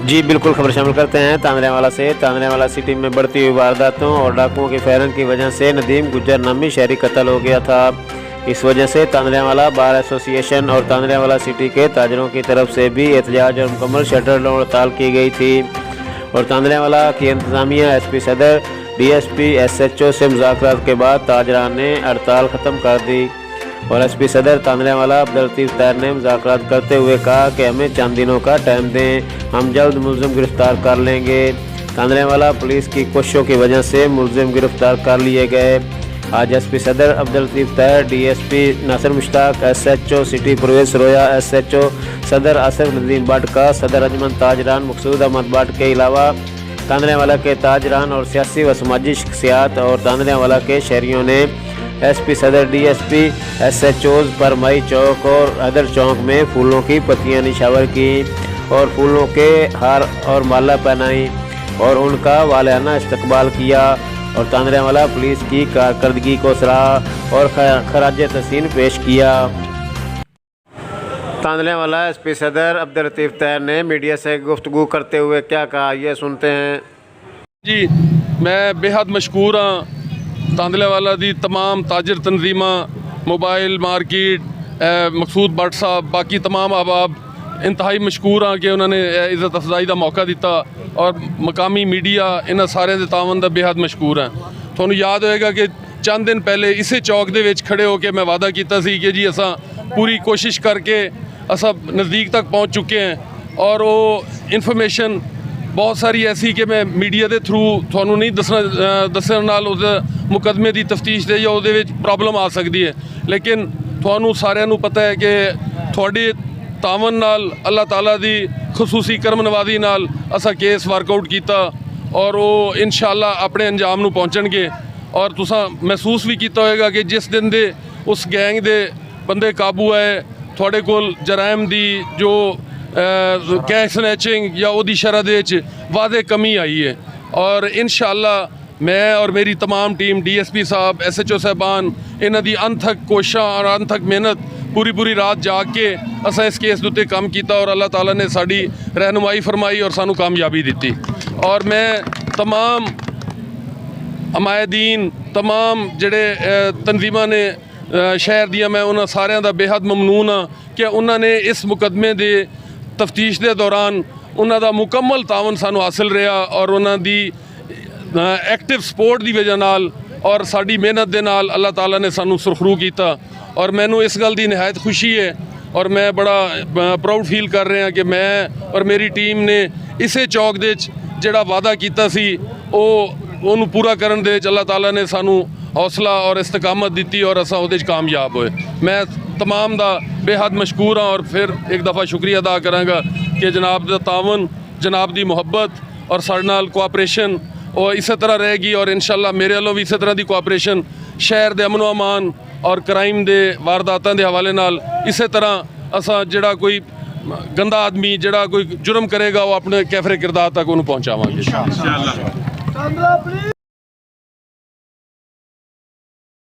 जी बिल्कुल, खबर शामिल करते हैं तांदरेवाला से। तांदरेवाला सिटी में बढ़ती हुई वारदातों और डाकुओं की फैरन की वजह से नदीम गुज्जर नामी शहरी कत्ल हो गया था। इस वजह से तांदरेवाला बार एसोसिएशन और तांदरेवाला सिटी के ताजरों की तरफ से भी एहतजाज और मुकम्मल शटर हड़ताल की गई थी और तांदरेवाला की इंतजामिया एसपी सदर डीएसपी एसएचओ से मुज़ाकरात के बाद ताजरान ने हड़ताल ख़त्म कर दी और एसपी सदर तांदरेवाला अब्दुल लतीफ़ तैर ने मुज़ाकरात करते हुए कहा कि हमें चंद दिनों का टाइम दें, हम जल्द मुलज़िम गिरफ्तार कर लेंगे। तांदरेवाला पुलिस की कोशिशों की वजह से मुलज़िम गिरफ्तार कर लिए गए। आज एसपी सदर Abdul Latif Tair, DSP Nasir Mushtaq, SHO city Parvez Roya, SHO सदर आसिफ नदीम भट्ट का, सदर अंजुमन ताजरान मकसूद अहमद भट्ट के अलावा तांदरेवाला के ताजरान और सियासी व समाजी शख्सियात और तांदरेवाला के शहरियों ने एसपी सदर, डीएसपी, एसएचओज़ पर मई चौक और हैदर चौक में फूलों की पत्तियां निशावर की और फूलों के हार और माला पहनाई और उनका वालियाना इस्तकबाल किया और तांदरेवाला पुलिस की कारकर्दगी को सराहा और खराज तहसीन पेश किया। तांदरेवाला एसपी सदर अब्दुल लतीफ़ तैर ने मीडिया से गुफ्तगू करते हुए क्या कहा, ये सुनते हैं। जी, मैं बेहद मशकूर हाँ तांदरेवाला दी तमाम ताजर तंजीमां, मोबाइल मार्केट, मकसूद भट्ट साहब, बाकी तमाम अहबाब इंतहाई मशकूर हाँ कि उन्होंने इज़्ज़त अफजाई का मौका दिता और मकामी मीडिया इन्होंने सारे के तावन का बेहद मशकूर हैं। थोनू याद होएगा कि चंद दिन पहले इसे चौक दे विच खड़े होकर मैं वादा किया सी कि जी असा पूरी कोशिश करके असा नज़दीक तक पहुँच चुके हैं और वो इन्फॉर्मेशन बहुत सारी ऐसी कि मैं मीडिया के थ्रू थोनू नहीं दसण नाल उस मुकदमे की तफ्तीश दे या उहदे विच प्रॉब्लम आ सकती है, लेकिन थोनू सारिਆਂ ਨੂੰ पता है कि थोड़े तावन नाल अल्लाह ताला दी खसूसी करम नवाजी नाल असा केस वर्कआउट किया और वो इंशाअल्लाह अपने अंजाम नू पहुँचणगे। और तुसां महसूस भी किया होएगा कि जिस दिन दे उस गैंग दे बंदे काबू आए थोड़े कोल जराइम दी जो कैश स्नैचिंग या उहदी शरह दे विच वादे कमी आई है और इंशाअल्लाह मैं और मेरी तमाम टीम, डीएसपी साहब, एसएचओ साहबान, इन्हां दी अनथक कोशिशां और अनथक मेहनत पूरी रात जाग के असा इस केस उत्ते काम किया और अल्लाह ताला ने साड़ी रहनुमाई फरमाई और सानू कामयाबी दी। और मैं तमाम हमायदीन, तमाम जिहड़े तंजीमां ने शहर दियां, मैं उन्हां सारियां दा बेहद ममनून हाँ कि उन्होंने इस मुकदमे दे तफ्तीश के दौरान उन्हों का मुकम्मल तावन सानू हासिल रहा और उन्हों दी एक्टिव सपोर्ट की वजह नाल और साड़ी मेहनत के नाल अल्लाह ताला ने सानू सुरखरू किया और मैनू इस गल की नहायत खुशी है और मैं बड़ा प्राउड फील कर रहा कि मैं और मेरी टीम ने इसे चौक दे जिहड़ा वादा किया सी वो पूरा करन दे अल्लाह ताला ने सानू हौसला और इस्तकामत दी और असा उहदे कामयाब होए। मैं तमाम दा बेहद मशकूर हाँ और फिर एक दफ़ा शुक्रिया अदा कराँगा कि जनाब दा तावन, जनाब दी मुहब्बत और साडे नाल कोआपरेशन और इस तरह रहेगी और इंशाअल्लाह मेरे वालों भी इस तरह की कोआपरेशन शहर के अमन अमान और क्राइम के वारदातों के हवाले नाल इस तरह असा जिहड़ा कोई गंदा आदमी जिहड़ा कोई जुर्म करेगा वो अपने कैफरे किरदार तक उन्होंने पहुँचावांगे।